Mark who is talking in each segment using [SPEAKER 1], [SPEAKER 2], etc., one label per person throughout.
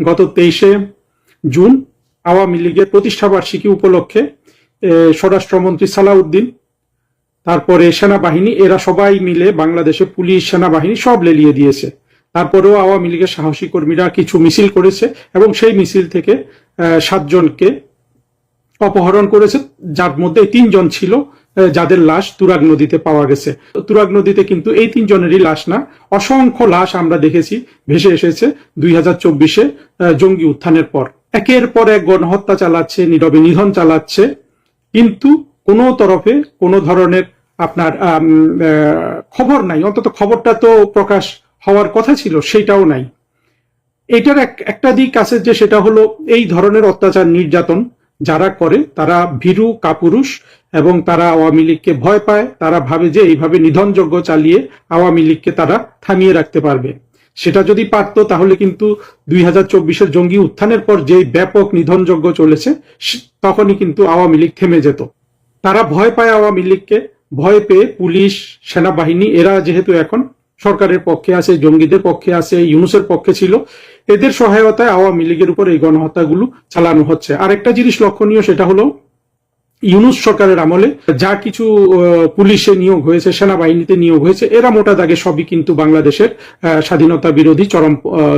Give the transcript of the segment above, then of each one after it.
[SPEAKER 1] গত 23শে জুন আওয়ামী লীগের প্রতিষ্ঠাবার্ষিকী উপলক্ষে স্বরাষ্ট্রমন্ত্রী সালাউদ্দিন, তারপরে সেনাবাহিনী, এরা সবাই মিলে বাংলাদেশে পুলিশ, সেনাবাহিনী সব লেলিয়ে দিয়েছে। তারপরেও আওয়ামী লীগের সাহসী কর্মীরা কিছু মিছিল করেছে এবং সেই মিছিল থেকে 7 জনকে অপহরণ করেছে, যার মধ্যে 3 জন ছিল যাদের লাশ তুরাগ নদীতে পাওয়া গেছে। তুরাগ নদীতে কিন্তু এই 3 জনেরই লাশ না, অসংখ্য লাশ আমরা দেখেছি ভেসে এসেছে 2024-এ জঙ্গি উত্থানের পর। একের পর এক গণহত্যা চালাচ্ছে, নীরবে নিধন চালাচ্ছে, কিন্তু কোনো তরফে কোনো ধরনের আপনার খবর নাই। অন্তত খবরটা তো প্রকাশ হওয়ার কথা ছিল, সেটাও নাই। এটার একটা দিক আছে যে সেটা হলো এই ধরনের অত্যাচার নির্যাতন যারা করে তারা ভীরু কাপুরুষ এবং তারা আওয়ামী লীগকে ভয় পায়। তারা ভাবে যে এইভাবে নিধনযজ্ঞ চালিয়ে আওয়ামী লীগকে তারা থামিয়ে রাখতে পারবে। সেটা যদি পারতো তাহলে কিন্তু 2024-এর জঙ্গি উত্থানের পর যে ব্যাপক নিধনযজ্ঞ চলেছে তখনই কিন্তু আওয়ামী লীগ থেমে যেত। তারা ভয় পায় আওয়ামী লীগকে, ভয় পেয়ে পুলিশ, সেনাবাহিনী এরা যেহেতু এখন সরকারের পক্ষে আছে, জঙ্গিদের পক্ষে আছে, ইউনূসের পক্ষে ছিল, এদের সহায়তায় আওয়ামী লীগের উপর এই গণহত্যাগুলো চালানো হচ্ছে। আরেকটা জিনিস লক্ষণীয়, সেটা হলো ইউনূস সরকারের আমলে যা কিছু পুলিশে নিয়োগ হয়েছে, সেনাবাহিনীতে নিয়োগ হয়েছে, এরা মোটা দাগে সবই কিন্তু বাংলাদেশের স্বাধীনতা বিরোধী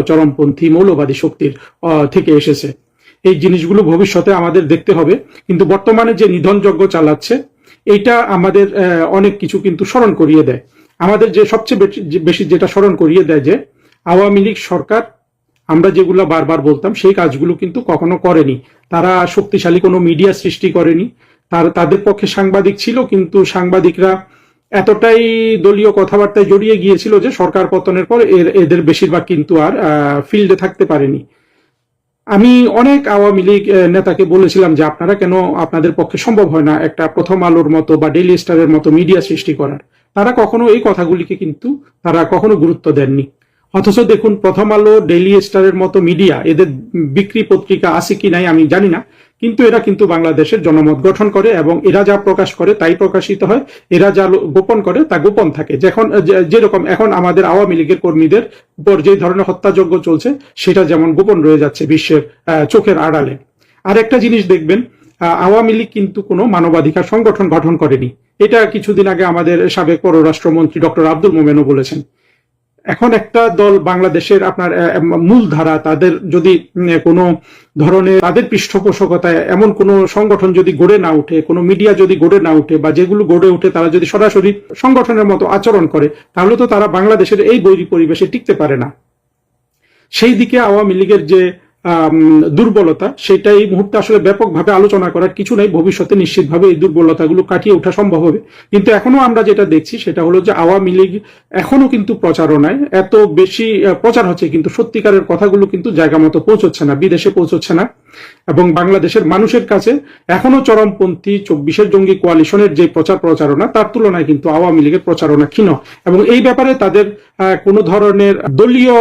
[SPEAKER 1] চরমপন্থী মৌলবাদী শক্তির থেকে এসেছে। এই জিনিসগুলো ভবিষ্যতে আমাদের দেখতে হবে। কিন্তু বর্তমানে যে নিধনযজ্ঞ চালাচ্ছে এইটা আমাদের অনেক কিছু কিন্তু স্মরণ করিয়ে দেয়। আমাদের যে সবচেয়ে বেশি যেটা স্মরণ করিয়ে দেয় যে আওয়ামী লীগ সরকার, আমরা যেগুলো বারবার বলতাম সেই কাজগুলো কিন্তু কখনো করেনি। তারা শক্তিশালী কোনো মিডিয়া সৃষ্টি করেনি। তাদের পক্ষে সাংবাদিক ছিল, কিন্তু সাংবাদিকরা এতটাই দলীয় কথাবার্তায় জড়িয়ে গিয়েছিল যে সরকার পতনের পর এদের বেশিরভাগ কিন্তু আর ফিল্ডে থাকতে পারেনি। আমি অনেক আওয়ামী লীগ নেতাকে বলেছিলাম যে আপনারা কেন, আপনাদের পক্ষে সম্ভব হয় না একটা প্রথম আলোর মতো বা ডেইলি স্টারের মতো মিডিয়া সৃষ্টি করার। তারা কখনো এই কথাগুলিকে কিন্তু তারা কখনো গুরুত্ব দেননি। অথচ দেখুন, প্রথম আলো, ডেইলি স্টারের মতো মিডিয়া, এদের বিক্রি পত্রিকা আছে কি নাই আমি জানি না, কিন্তু এরা কিন্তু বাংলাদেশের জনমত গঠন করে এবং এরা যা প্রকাশ করে তাই প্রকাশিত হয়, এরা যা গোপন করে তা গোপন থাকে। যেরকম এখন আমাদের আওয়ামী লীগের কর্মীদের উপর যে ধরনের হত্যাযজ্ঞ চলছে সেটা যেমন গোপন রয়ে যাচ্ছে বিশ্বের চোখের আড়ালে। আর একটা জিনিস দেখবেন, আওয়ামী লীগ কিন্তু কোনো মানবাধিকার সংগঠন গঠন করেনি। এটা কিছুদিন আগে আমাদের সাবেক পররাষ্ট্রমন্ত্রী ডক্টর আব্দুল মোমেনও বলেছেন। এখন একটা দল বাংলাদেশের আপনার মূলধারা, তাদের যদি কোনো ধরনের তাদের পৃষ্ঠপোষকতায় এমন কোনো সংগঠন যদি গড়ে না উঠে, কোনো মিডিয়া যদি গড়ে না উঠে, বা যেগুলো গড়ে উঠে তারা যদি সরাসরি সংগঠনের মতো আচরণ করে, তাহলে তো তারা বাংলাদেশের এই বৈরী পরিবেশে টিকতে পারে না। সেই দিকে আওয়ামী লীগের যে দুর্বলতা, সেটা এই মুহূর্তে আসলে ব্যাপকভাবে আলোচনা করার কিছু নেই। ভবিষ্যতে নিশ্চিতভাবে এই দুর্বলতাগুলো কাটিয়ে ওঠা সম্ভব হবে। কিন্তু এখনো আমরা যেটা দেখছি সেটা হলো যে আওয়ামী লীগ এখনো কিন্তু প্রচারণায় এত বেশি প্রচার হচ্ছে, কিন্তু সত্যিকারের কথাগুলো কিন্তু জায়গা মতো পৌঁছচ্ছে না, বিদেশে পৌঁছচ্ছে না। এবং বাংলাদেশের মানুষের কাছে এখনো চরমপন্থী 24-এর জঙ্গি কোয়ালিশনের যে প্রচারণা, তার তুলনায় কিন্তু আওয়ামী লীগের প্রচারণা ক্ষীণ। এবং এই ব্যাপারে তাদের কোনো ধরনের দলীয়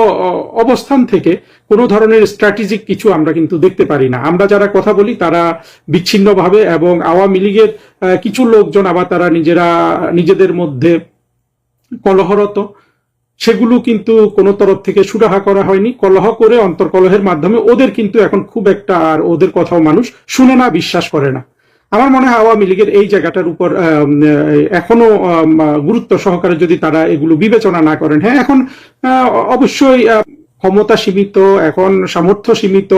[SPEAKER 1] অবস্থান থেকে কোনো ধরনের স্ট্র্যাটেজিক কিছু আমরা কিন্তু দেখতে পারি না। আমরা যারা কথা বলি তারা বিচ্ছিন্নভাবে, এবং আওয়ামী লীগের কিছু লোকজন আবার তারা নিজেদের মধ্যে কলহরত, সেগুলো কিন্তু কোনো তরফ থেকে সুরাহা করা হয়নি। কলহ করে, অন্তর্কলহের মাধ্যমে ওদের কিন্তু এখন খুব একটা আর ওদের কথাও মানুষ শুনে না, বিশ্বাস করে না। আমার মনে হয় আওয়ামী লীগের এই জায়গাটার উপর এখনো গুরুত্ব সহকারে যদি তারা এগুলো বিবেচনা না করেন, হ্যাঁ এখন অবশ্যই ক্ষমতা সীমিত, এখন সামর্থ্য সীমিত,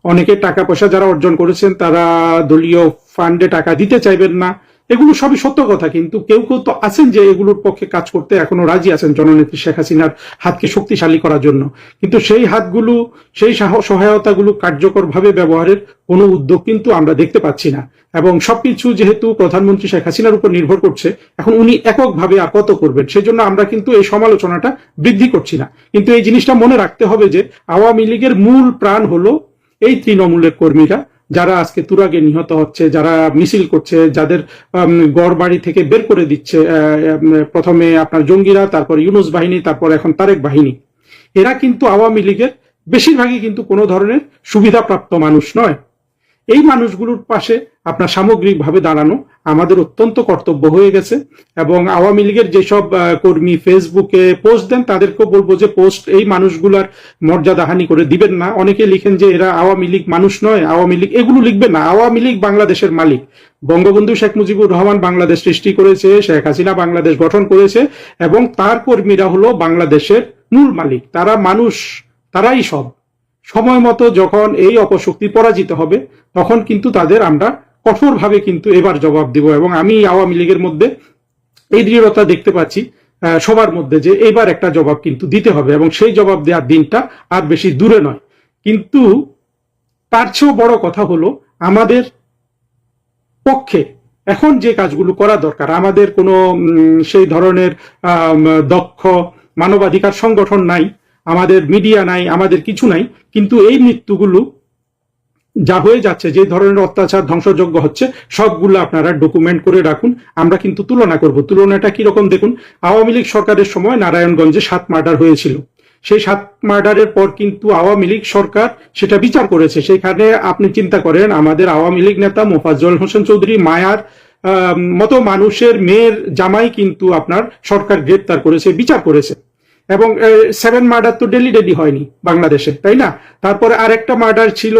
[SPEAKER 1] অনেকে টাকা পয়সা যারা অর্জন করেছেন তারা দলীয় ফান্ডে টাকা দিতে চাইবেন না, এগুলো সবই সত্য কথা। কিন্তু কেউ কেউ তো আছেন যে এগুলোর পক্ষে কাজ করতে এখনো রাজি আছেন জননেত্রী শেখ হাসিনার হাতকে শক্তিশালী করার জন্য। কিন্তু সেই হাতগুলো, সেই সহায়তাগুলো কার্যকরভাবে ব্যবহারের কোনো উদ্যোগ কিন্তু আমরা দেখতে পাচ্ছি না। এবং সবকিছু যেহেতু প্রধানমন্ত্রী শেখ হাসিনার উপর নির্ভর করছে, এখন উনি এককভাবে আর কত করবেন, সেজন্য আমরা কিন্তু এই সমালোচনাটা বৃদ্ধি করছি না। কিন্তু এই জিনিসটা মনে রাখতে হবে যে আওয়ামী লীগের মূল প্রাণ হলো এই তৃণমূলের কর্মীরা, যারা আজকে তুরাগে নিহত হচ্ছে, যারা মিছিল করছে, যাদের গড় বাড়ি থেকে বের করে দিচ্ছে প্রথমে আপনার জঙ্গিরা, তারপর ইউনূস বাহিনী, তারপর এখন তারেক বাহিনী। এরা কিন্তু আওয়ামী লীগের বেশিরভাগই কিন্তু কোনো ধরনের সুবিধাপ্রাপ্ত মানুষ নয়। এই মানুষগুলোর পাশে আপনার সামগ্রিকভাবে দাঁড়ানো আমাদের অত্যন্ত কর্তব্য হয়ে গেছে। এবং আওয়ামী লীগের যেসব কর্মী ফেসবুকে পোস্ট দেন তাদেরকেও বলবো যে পোস্ট এই মানুষগুলার মর্যাদাহানি করে দিবেন না। অনেকে লিখেন যে এরা আওয়ামী লীগ মানুষ নয়, আওয়ামী লীগ, এগুলো লিখবেন না। আওয়ামী লীগ বাংলাদেশের মালিক। বঙ্গবন্ধু শেখ মুজিবুর রহমান বাংলাদেশ সৃষ্টি করেছে, শেখ হাসিনা বাংলাদেশ গঠন করেছে, এবং তার কর্মীরা হলো বাংলাদেশের মূল মালিক। তারা মানুষ, তারাই সব। সময় মতো যখন এই অপশক্তি পরাজিত হবে তখন কিন্তু তাদের আমরা কঠোরভাবে কিন্তু এবার জবাব দিব। এবং আমি আওয়ামী লীগের মধ্যে এই দৃঢ়তা দেখতে পাচ্ছি সবার মধ্যে, যে এবার একটা জবাব কিন্তু দিতে হবে, এবং সেই জবাব দেওয়ার দিনটা আর বেশি দূরে নয়। কিন্তু তার চেয়েও বড় কথা হলো আমাদের পক্ষে এখন যে কাজগুলো করা দরকার, আমাদের কোনো সেই ধরনের দক্ষ মানবাধিকার সংগঠন নাই, আমাদের মিডিয়া নাই, আমাদের কিছু নাই, কিন্তু এই মৃত্যুগুলো যা হয়ে যাচ্ছে, যে ধরনের অত্যাচার ধ্বংসযজ্ঞ হচ্ছে, সবগুলো আপনারা ডকুমেন্ট করে রাখুন। আমরা কিন্তু তুলনা করব। তুলনাটা কিরকম দেখুন, আওয়ামী লীগ সরকারের সময় নারায়ণগঞ্জে 7 মার্ডার হয়েছিল। সেই 7 মার্ডারের পর কিন্তু আওয়ামী লীগ সরকার সেটা বিচার করেছে। সেখানে আপনি চিন্তা করেন, আমাদের আওয়ামী লীগ নেতা মোফাজ্জল হোসেন চৌধুরী মায়ার মতো মানুষের মেয়ের জামাই কিন্তু আপনার সরকার গ্রেপ্তার করেছে, বিচার করেছে। এবং 7 মার্ডার তো ডেলি হয়নি বাংলাদেশে, তাই না? তারপরে আরেকটা মার্ডার ছিল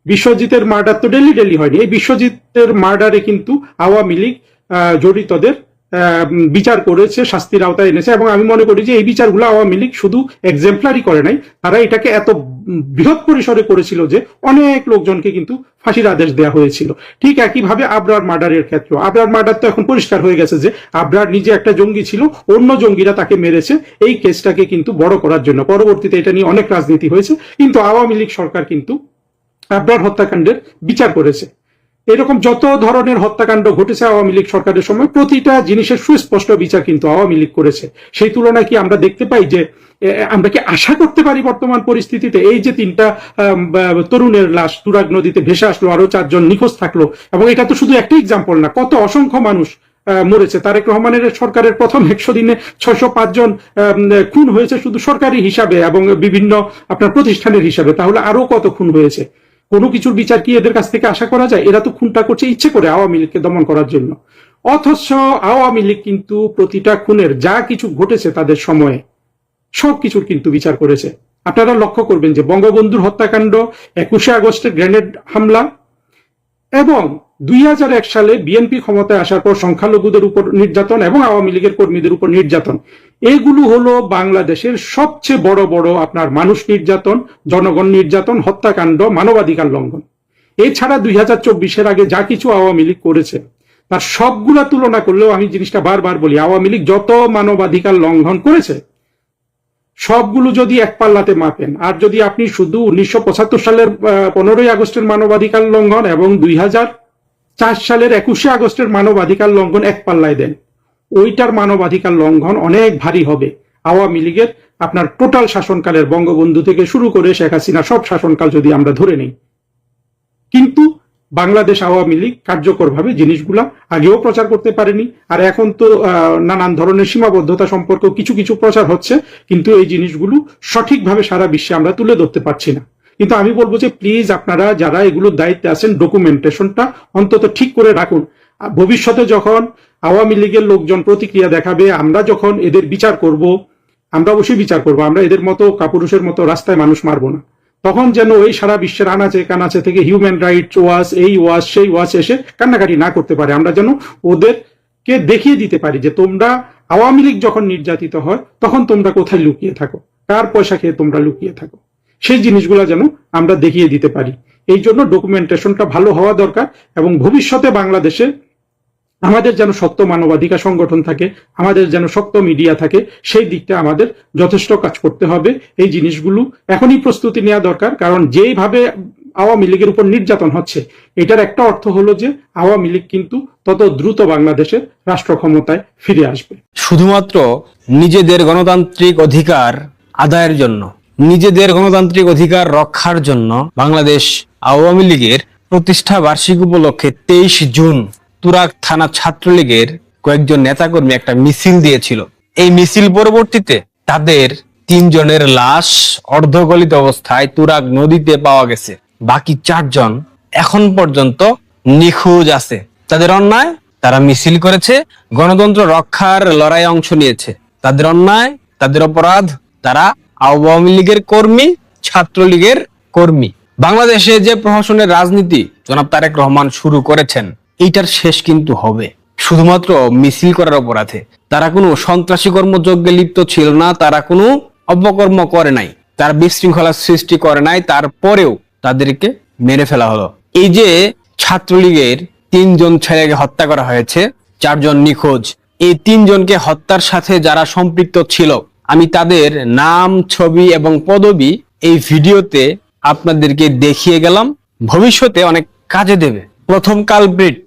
[SPEAKER 1] বিশ্বজিতের মার্ডার তো ডেলি হয়নি। এই বিশ্বজিতের মার্ডারে কিন্তু আওয়ামী লীগ জড়িতদের বিচার করেছে, শাস্তির আওতায় এনেছে। এবং আমি মনে করি যে এই বিচারগুলো আওয়ামী লীগ শুধু এক্সাম্পলারি করে নাই, তারা এটাকে এত বৃহৎ পরিসরে করেছিল যে অনেক লোকজনকে কিন্তু ফাঁসির আদেশ দেওয়া হয়েছিল। ঠিক একইভাবে আবরার মার্ডারের ক্ষেত্রে, আবরার মার্ডার তো এখন পরিষ্কার হয়ে গেছে যে আবরার নিজে একটা জঙ্গি ছিল, অন্য জঙ্গিরা তাকে মেরেছে এই কেসটাকে কিন্তু বড় করার জন্য। পরবর্তীতে এটা নিয়ে অনেক রাজনীতি হয়েছে, কিন্তু আওয়ামী লীগ সরকার কিন্তু আবরার হত্যাকাণ্ডের বিচার করেছে। এরকম যত ধরনের হত্যাকাণ্ড ঘটেছে আওয়ামী লীগ সরকারের সময়, প্রতিটা জিনিসের সুস্পষ্ট বিচার কিন্তু আওয়ামী লীগ করেছে। সেই তুলনায় কি আমরা দেখতে পাই যে আমরা কি আশা করতে পারি বর্তমান পরিস্থিতিতে এই যে 3টা তরুণের লাশ তুরাগ নদীতে ভেসে আসলো, আরো 4 জন নিখোঁজ থাকলো, এবং এটা তো শুধু একটা এক্সাম্পল না, কত অসংখ্য মানুষ মরেছে। তারেক রহমানের সরকারের প্রথম 100 দিনে 605 জন খুন হয়েছে শুধু সরকারি হিসাবে এবং বিভিন্ন আপনার প্রতিষ্ঠানের হিসাবে। তাহলে আরো কত খুন হয়েছে? কোনো কিছুর বিচার কি এদের কাছ থেকে আশা করা যায়? এরা তো খুনটা করছে ইচ্ছে করে আওয়ামী লীগকে দমন করার জন্য। অথচ আওয়ামী লীগ কিন্তু প্রতিটা খুনের যা কিছু ঘটেছে তাদের সময়ে সবকিছুর কিন্তু বিচার করেছে। আপনারা লক্ষ্য করবেন যে বঙ্গবন্ধুর হত্যাকাণ্ড, 21শে আগস্টের গ্রেনেড হামলা, এবং 2001 সালে বিএনপি ক্ষমতায় আসার পর সংখ্যালঘুদের উপর নির্যাতন এবং আওয়ামী লীগের কর্মীদের উপর নির্যাতন, এগুলো হলো বাংলাদেশের সবচেয়ে বড় বড় আপনার মানুষ নির্যাতন, জনগণ নির্যাতন, হত্যাকাণ্ড, মানবাধিকার লঙ্ঘন। এছাড়া 2024-এর আগে যা কিছু আওয়ামী লীগ করেছে তার সবগুলা তুলনা করলেও আমি জিনিসটা বারবার বলি, আওয়ামী লীগ যত মানবাধিকার লঙ্ঘন করেছে সবগুলো যদি এক পাল্লাতে মাপেন, আর যদি আপনি শুধু 1975 সালের 15ই আগস্টের মানবাধিকার লঙ্ঘন এবং 2004 সালের 21শে আগস্টের মানবাধিকার লঙ্ঘন এক পাল্লায় দেন, ওইটার মানবাধিকার লঙ্ঘন অনেক ভারী হবে আওয়ামী লীগের আপনার টোটাল শাসনকালের, বঙ্গবন্ধু থেকে শুরু করে শেখ হাসিনা সব শাসনকাল যদি আমরা ধরে নেই। কিন্তু বাংলাদেশ আওয়ামী লীগ কার্যকরভাবে জিনিসগুলা আগেও প্রচার করতে পারেনি, আর এখন তো নানান ধরনের সীমাবদ্ধতা সম্পর্কেও কিছু কিছু প্রচার হচ্ছে, কিন্তু এই জিনিসগুলো সঠিকভাবে সারা বিশ্বে আমরা তুলে ধরতে পারছি না। কিন্তু আমি বলবো যে প্লিজ আপনারা যারা এগুলোর দায়িত্বে আছেন ডকুমেন্টেশনটা অন্তত ঠিক করে রাখুন। ভবিষ্যতে যখন আওয়ামী লীগের লোকজন প্রতিক্রিয়া দেখাবে, আমরা যখন এদের বিচার করব, আমরা অবশ্যই বিচার করব, আমরা এদের মতো কাপুরুষের মতো রাস্তায় মানুষ মারবো না, তখন যেন ওই সারা বিশ্বের আনাচে কানাচে থেকে হিউম্যান রাইটস ওয়াচ, এই ওয়াচ সেই ওয়াচ এসে কান্নাকাটি না করতে পারে। আমরা যেন ওদেরকে দেখিয়ে দিতে পারি যে তোমরা আওয়ামী লীগ যখন নির্যাতিত হয় তখন তোমরা কোথায় লুকিয়ে থাকো, কার পয়সা খেয়ে তোমরা লুকিয়ে থাকো, সেই জিনিসগুলো যেন আমরা দেখিয়ে দিতে পারি। এই জন্য ডকুমেন্টেশনটা ভালো হওয়া দরকার, এবং ভবিষ্যতে বাংলাদেশে আমাদের যেন শক্ত মানবাধিকার সংগঠন থাকে, আমাদের যেন শক্ত মিডিয়া থাকে, সেই দিকটা আমাদের যথেষ্ট কাজ করতে হবে। এই জিনিসগুলো এখনই প্রস্তুতি নেওয়া দরকার, কারণ যেইভাবে আওয়ামী লীগের উপর নির্যাতন হচ্ছে এটার একটা অর্থ হলো যে আওয়ামী লীগ কিন্তু তত দ্রুত বাংলাদেশের রাষ্ট্র ক্ষমতায় ফিরে আসবে।
[SPEAKER 2] শুধুমাত্র নিজেদের গণতান্ত্রিক অধিকার আদায়ের জন্য, নিজেদের গণতান্ত্রিক অধিকার রক্ষার জন্য বাংলাদেশ আওয়ামী লীগের প্রতিষ্ঠা বার্ষিকী উপলক্ষে 23 জুন তুরাগ থানা ছাত্রলীগের কয়েকজন নেতাকর্মী একটা মিছিল দিয়েছিল। এই মিছিল পরবর্তীতে তাদের 3 জনের লাশ অর্ধগলিত অবস্থায় তুরাগ নদীতে পাওয়া গেছে। বাকি 4 জন এখন পর্যন্ত নিখোঁজ আছে। তাদের অন্যায়, তারা মিছিল করেছে, গণতন্ত্র রক্ষার লড়াইয়ে অংশ নিয়েছে। তাদের অন্যায়, তাদের অপরাধ, তারা আওয়ামী লীগের কর্মী, ছাত্রলীগের কর্মী। বাংলাদেশে যে প্রহসনের রাজনীতি জনাব তারেক রহমান শুরু করেছেন, এইটার শেষ কিন্তু হবে শুধুমাত্র মিছিল করার অপরাধে। তারা কোনো সন্ত্রাসী কর্মযজ্ঞে লিপ্ত ছিল না, তারা কোনো অপকর্ম করে নাই, তার বিশৃঙ্খলা সৃষ্টি করে নাই, তারপরেও তাদেরকে মেরে ফেলা হলো। এই যে ছাত্রলীগের 3 জন ছেলেকে হত্যা করা হয়েছে, 4 জন নিখোঁজ, এই 3 জনকে হত্যার সাথে যারা সম্পৃক্ত ছিল, আমি তাদের নাম, ছবি এবং পদবি এই ভিডিওতে আপনাদেরকে দেখিয়ে গেলাম, ভবিষ্যতে অনেক কাজে দেবে। প্রথম কালপ্রিট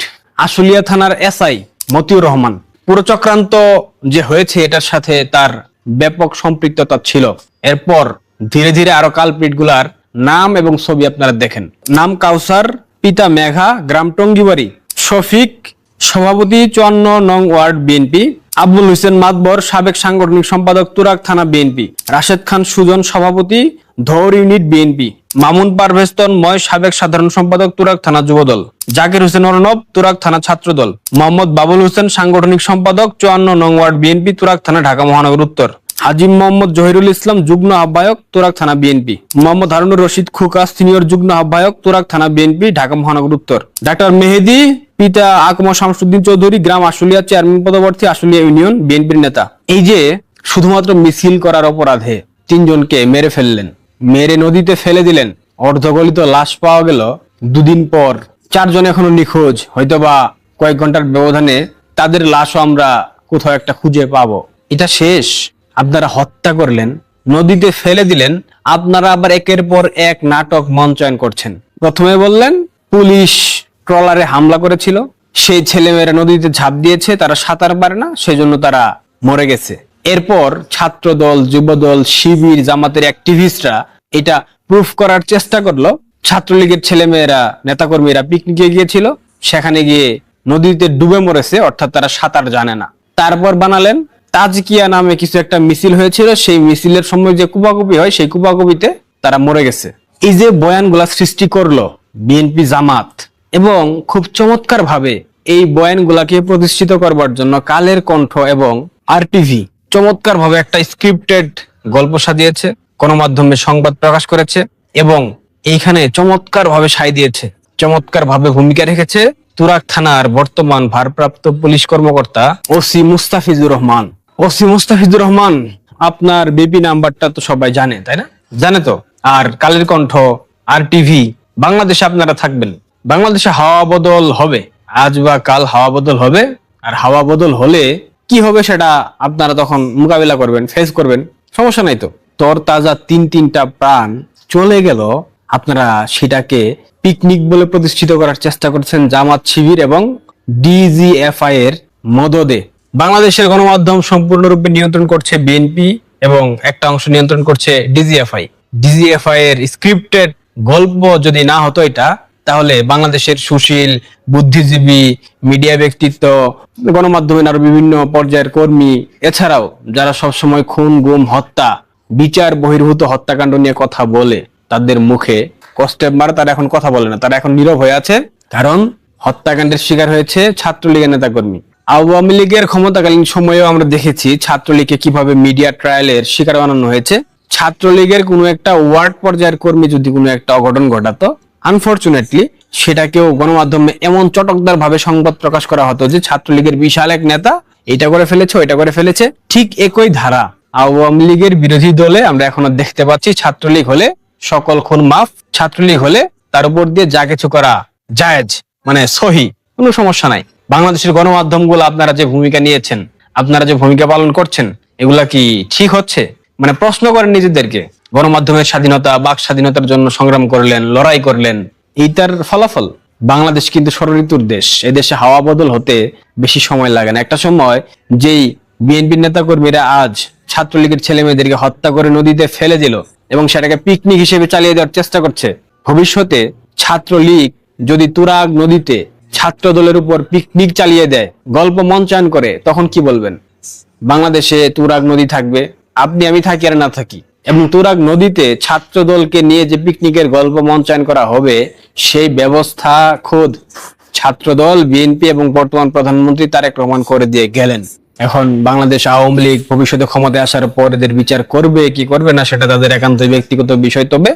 [SPEAKER 2] আশুলিয়া থানার এসআই মতিউর রহমান। পুরো চক্রান্ত যে হয়েছে এটার সাথে তার ব্যাপক সম্পৃক্ততা ছিল। এরপর ধীরে ধীরে আরো কালপ্রিট গুলার নাম এবং ছবি আপনারা দেখেন। নাম কাউসার, পিতা মেঘা, গ্রাম টঙ্গিবাড়ি। শফিক, সভাপতি 54 নং ওয়ার্ড বিএনপি। আব্দুল হোসেন মাতবর, সাবেক সাংগঠনিক সম্পাদক, তুরাগ থানা বিএনপি। রাশেদ খান সুজন, সভাপতি, ধৌর ইউনিট বিএনপি। মামুন পারভেজ তন্ময়, সাবেক সাধারণ সম্পাদক, তুরাগ থানা যুবদল। জাকির হোসেন অর্ণব, তুরাগ থানা ছাত্রদল। মোহাম্মদ বাবুল হোসেন, সাংগঠনিক সম্পাদক, 54 নং ওয়ার্ড বিএনপি, তুরাগ থানা, ঢাকা মহানগর উত্তর। হাজিম মোহাম্মদ জহিরুল ইসলাম, যুগ্ম আহ্বায়ক, তুরাগ থানা বিএনপি। মোহাম্মদ হারুনুর রশিদ খুকা, সিনিয়র যুগ্ম আহ্বায়ক, তুরাগ থানা বিএনপি, ঢাকা মহানগর উত্তর। ডাক্তার মেহেদি, পিতা আকমা শামসুদ্দিন চৌধুরী, গ্রাম আশুলিয়া, চেয়ারম্যান পদপ্রার্থী, আশুলিয়া ইউনিয়ন বিএনপির নেতা। এই যে শুধুমাত্র মিছিল করার অপরাধে 3 জনকে মেরে ফেললেন, মেরে নদীতে ফেলে দিলেন, অর্ধগলিত লাশ পাওয়া গেল। 2 দিন পর 4 জন এখনো নিখোঁজ, হয়তোবা কয়েক ঘন্টার ব্যবধানে তাদের লাশও আমরা কোথাও একটা খুঁজে পাবো। এটা শেষ? আপনারা হত্যা করলেন, নদীতে ফেলে দিলেন, আপনারা আবার একের পর এক নাটক মঞ্চায়ন করছেন। প্রথমে বললেন পুলিশ ট্রলারে হামলা করেছিল, সেই ছেলেমেয়েরা নদীতে ঝাঁপ দিয়েছে, তারা সাঁতার পারে না, সেজন্য তারা মরে গেছে। এরপর ছাত্রদল, যুবদল, শিবির, জামাতের অ্যাক্টিভিস্টরা এটা প্রুফ করার চেষ্টা করলো ছাত্রলীগের ছেলেমেয়েরা, নেতাকর্মীরা পিকনিকে গিয়েছিল, সেখানে গিয়ে নদীতে ডুবে মরেছে, অর্থাৎ তারা সাঁতার জানে না। তারপর বানালেন তাজকিয়া নামে কিছু একটা মিছিল হয়েছিল, সেই মিছিলের সময় যে কুপাকুপি হয়, সেই কুপাকুপিতে তারা মরে গেছে। এই যে বয়ানগুলা সৃষ্টি করলো বিএনপি, জামাত, এবং খুব চমৎকার ভাবে এই বয়ানগুলাকে প্রতিষ্ঠিত করবার জন্য কালের কণ্ঠ এবং আরটিভি চমৎকার ভাবে একটা স্ক্রিপ্টেড গল্প সাজিয়েছে, গণমাধ্যমে সংবাদ প্রকাশ করেছে এবং এইখানে চমৎকার ভাবে সায় দিয়েছে, চমৎকার ভাবে ভূমিকা রেখেছে তুরাগ থানার বর্তমান ভারপ্রাপ্ত পুলিশ কর্মকর্তা ওসি মুস্তাফিজুর রহমান। ওসি মুস্তাফিজুর রহমান, আপনার বিপি নাম্বারটা তো সবাই জানে, তাই না? জানে তো। আর কালের কণ্ঠ, আরটিভি, বাংলাদেশে আপনারা থাকবেন। বাংলাদেশে হাওয়া বদল হবে, আজ বা কাল হাওয়া বদল হবে। আর হাওয়া বদল হলে কি হবে সেটা আপনারা তখন মোকাবিলা করবেন, ফেস করবেন, সমস্যা নাই তো। তর তাজা 3টা প্রাণ চলে গেল, আপনারা সেটাকে পিকনিক বলে প্রতিষ্ঠিত করার চেষ্টা করছেন জামাত, শিবির এবং ডিজিএফআই এর মদদে। বাংলাদেশের গণমাধ্যম সম্পূর্ণরূপে নিয়ন্ত্রণ করছে বিএনপি এবং একটা অংশ নিয়ন্ত্রণ করছে ডিজিএফআই। ডিজিএফআই এর স্ক্রিপ্টেড গল্প যদি না হতো এটা, তাহলে বাংলাদেশের সুশীল, বুদ্ধিজীবী, মিডিয়া ব্যক্তিত্ব, গণমাধ্যমের আরো বিভিন্ন পর্যায়ের কর্মী, এছাড়াও যারা সবসময় খুন, গুম, হত্যা, বিচার বহির্ভূত হত্যাকাণ্ড নিয়ে কথা বলে, তাদের মুখে কষ্টের মারে তারা এখন কথা বলে না, তারা এখন নীরব হয়ে আছে, কারণ হত্যাকাণ্ডের শিকার হয়েছে ছাত্রলীগের নেতাকর্মী। আওয়ামী লীগের ক্ষমতাকালীন সময়েও আমরা দেখেছি ছাত্রলীগকে কিভাবে মিডিয়া ট্রায়ালের শিকার বানানো হয়েছে। ছাত্রলীগের কোনো একটা ওয়ার্ড পর্যায়ের কর্মী যদি কোনো একটা অঘটন ঘটাতো, আনফরচুনেটলি সেটাকেও গণমাধ্যমে এমন চটকদার ভাবে সংবাদ প্রকাশ করা হতো যে ছাত্রলীগের বিশাল এক নেতা এটা করে ফেলেছে, ওইটা করে ফেলেছে। ঠিক একই ধারা আওয়ামী লীগের বিরোধী দলে আমরা এখনো দেখতে পাচ্ছি। ছাত্রলীগ হলে সকল খুন মাফ, ছাত্রলীগ হলে তার উপর দিয়ে যা কিছু করা জায়েজ, মানে সহি, কোনো সমস্যা নাই। বাংলাদেশের গণমাধ্যমগুলো আপনারা যে ভূমিকা নিয়েছেন, আপনারা যে ভূমিকা পালন করছেন, এগুলা কি ঠিক হচ্ছে? মানে প্রশ্ন করেন নিজেদেরকে। গণমাধ্যমের স্বাধীনতা, বাক স্বাধীনতার জন্য সংগ্রাম করলেন, লড়াই করলেন, এইটার ফলাফল। বাংলাদেশ কিন্তু ষড়ঋতুর দেশ, এদেশে হাওয়া বদল হতে বেশি সময় লাগে না। একটা সময় যেই বিএনপির নেতাকর্মীরা আজ ছাত্রলীগের ছেলে মেয়েদেরকে হত্যা করে নদীতে ফেলে দিল এবং সেটাকে পিকনিক হিসেবে চালিয়ে দেওয়ার চেষ্টা করছে, ভবিষ্যতে ছাত্রলীগ যদি তুরাগ নদীতে ছাত্র দলের উপর পিকনিক চালিয়ে দেয়, গল্প মঞ্চায়ন করে, তখন কি বলবেন? বাংলাদেশে তুরাগ নদী থাকবে, আপনি আমি থাকি আর না থাকি, এবং তুরাগ নদীতে ছাত্র দলকে নিয়ে যে পিকনিকের গল্প মঞ্চায়ন করা হবে, সেই ব্যবস্থা খোদ ছাত্রদল, বিএনপি এবং বর্তমান প্রধানমন্ত্রী তারেক রহমান করে দিয়ে গেলেন। এখন বাংলাদেশ আওয়ামী লীগ ভবিষ্যতে ক্ষমতায় আসার পর এদের বিচার করবে কি করবে না সেটা তাদের একান্ত ব্যক্তিগত বিষয়, তবে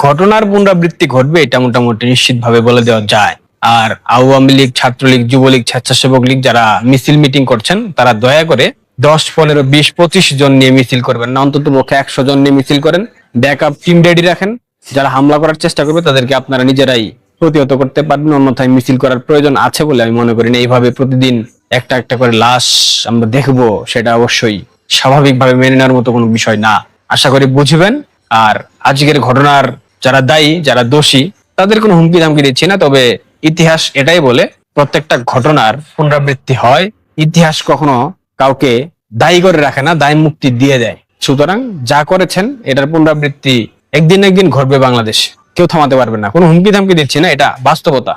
[SPEAKER 2] ঘটনার পুনরাবৃত্তি ঘটবে এটা মোটামুটি নিশ্চিত ভাবে বলে দেওয়া যায়। আর আওয়ামী লীগ, ছাত্রলীগ, যুবলীগ, স্বেচ্ছাসেবক লীগ যারা মিছিল মিটিং করছেন, তারা দয়া করে 10, 15, 20, 25 জন নিয়ে মিছিল করবেন না, অন্তত পক্ষে 100 জন নিয়ে মিছিল করেন। ব্যাকআপ টিম রেডি রাখেন, যারা হামলা করার চেষ্টা করবে তাদেরকে আপনারা নিজেরাই প্রতিহত করতে পারবেন, অন্যথায় মিছিল করার প্রয়োজন আছে বলে আমি মনে করি না। এইভাবে প্রতিদিন একটা একটা করে লাশ আমরা দেখবো, সেটা অবশ্যই স্বাভাবিকভাবে মেনে নেওয়ার মতো কোনো বিষয় না। আশা করি বুঝবেন। আর আজকের ঘটনার যারা দায়ী, যারা দোষী, তাদের কোনো হুমকি ধামকি দিচ্ছি না, তবে ইতিহাস এটাই বলে প্রত্যেকটা ঘটনার পুনরাবৃত্তি হয়। ইতিহাস কখনো কাউকে দায়ী করে রাখে না, দায় মুক্তি দিয়ে দেয়। সুতরাং যা করেছেন এটার পুনরাবৃত্তি একদিন একদিন ঘটবে বাংলাদেশ, কেউ থামাতে পারবে না। কোনো হুমকি ধামকি দিচ্ছি না, এটা বাস্তবতা।